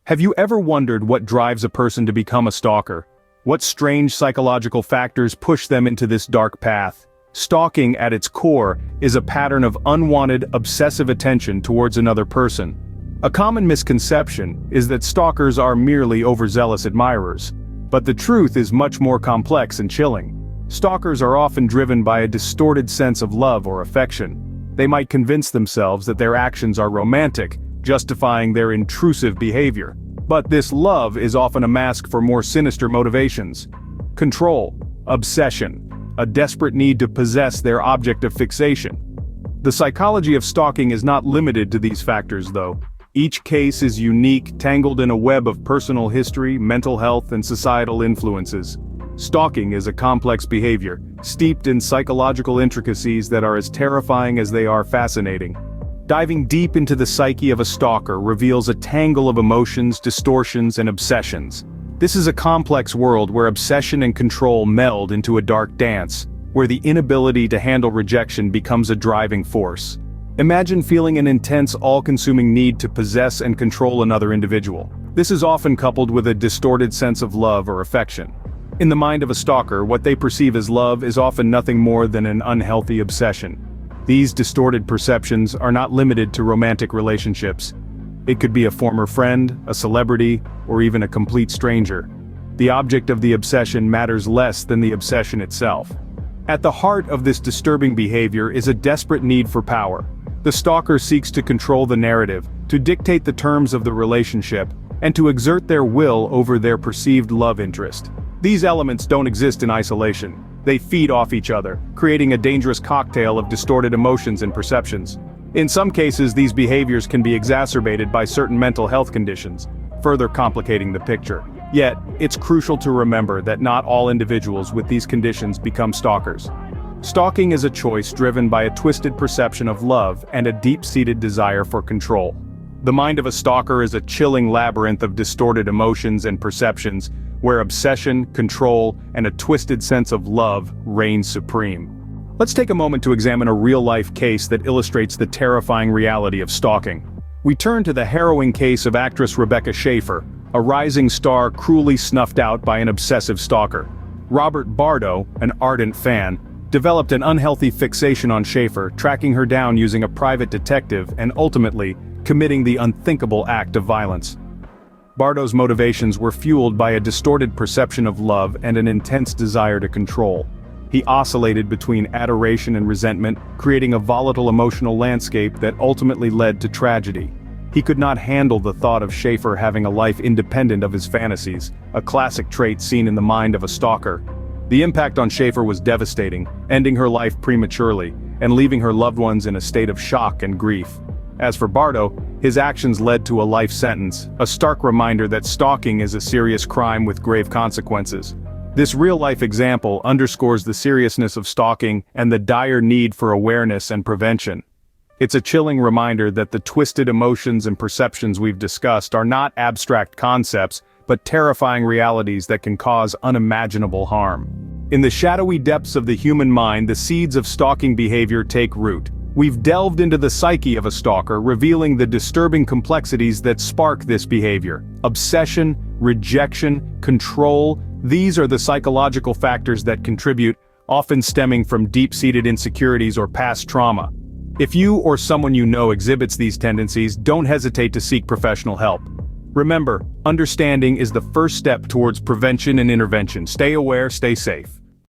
Have you ever wondered what drives a person to become a stalker? What strange psychological factors push them into this dark path? Stalking, at its core, is a pattern of unwanted, obsessive attention towards another person. A common misconception is that stalkers are merely overzealous admirers. But the truth is much more complex and chilling. Stalkers are often driven by a distorted sense of love or affection. They might convince themselves that their actions are romantic, justifying their intrusive behavior. But this love is often a mask for more sinister motivations. Control, obsession, a desperate need to possess their object of fixation. The psychology of stalking is not limited to these factors, though. Each case is unique, tangled in a web of personal history, mental health, and societal influences. Stalking is a complex behavior, steeped in psychological intricacies that are as terrifying as they are fascinating. Diving deep into the psyche of a stalker reveals a tangle of emotions, distortions, and obsessions. This is a complex world where obsession and control meld into a dark dance, where the inability to handle rejection becomes a driving force. Imagine feeling an intense, all-consuming need to possess and control another individual. This is often coupled with a distorted sense of love or affection. In the mind of a stalker, what they perceive as love is often nothing more than an unhealthy obsession. These distorted perceptions are not limited to romantic relationships. It could be a former friend, a celebrity, or even a complete stranger. The object of the obsession matters less than the obsession itself. At the heart of this disturbing behavior is a desperate need for power. The stalker seeks to control the narrative, to dictate the terms of the relationship, and to exert their will over their perceived love interest. These elements don't exist in isolation. They feed off each other, creating a dangerous cocktail of distorted emotions and perceptions. In some cases, these behaviors can be exacerbated by certain mental health conditions, further complicating the picture. Yet, it's crucial to remember that not all individuals with these conditions become stalkers. Stalking is a choice driven by a twisted perception of love and a deep-seated desire for control. The mind of a stalker is a chilling labyrinth of distorted emotions and perceptions, where obsession, control, and a twisted sense of love reign supreme. Let's take a moment to examine a real-life case that illustrates the terrifying reality of stalking. We turn to the harrowing case of actress Rebecca Schaeffer, a rising star cruelly snuffed out by an obsessive stalker. Robert Bardo, an ardent fan, developed an unhealthy fixation on Schaeffer, tracking her down using a private detective and ultimately committing the unthinkable act of violence. Bardo's motivations were fueled by a distorted perception of love and an intense desire to control. He oscillated between adoration and resentment, creating a volatile emotional landscape that ultimately led to tragedy. He could not handle the thought of Schaeffer having a life independent of his fantasies, a classic trait seen in the mind of a stalker. The impact on Schaeffer was devastating, ending her life prematurely, and leaving her loved ones in a state of shock and grief. As for Bardo, his actions led to a life sentence, a stark reminder that stalking is a serious crime with grave consequences. This real-life example underscores the seriousness of stalking and the dire need for awareness and prevention. It's a chilling reminder that the twisted emotions and perceptions we've discussed are not abstract concepts, but terrifying realities that can cause unimaginable harm. In the shadowy depths of the human mind, the seeds of stalking behavior take root. We've delved into the psyche of a stalker, revealing the disturbing complexities that spark this behavior. Obsession, rejection, control, these are the psychological factors that contribute, often stemming from deep-seated insecurities or past trauma. If you or someone you know exhibits these tendencies, don't hesitate to seek professional help. Remember, understanding is the first step towards prevention and intervention. Stay aware, stay safe.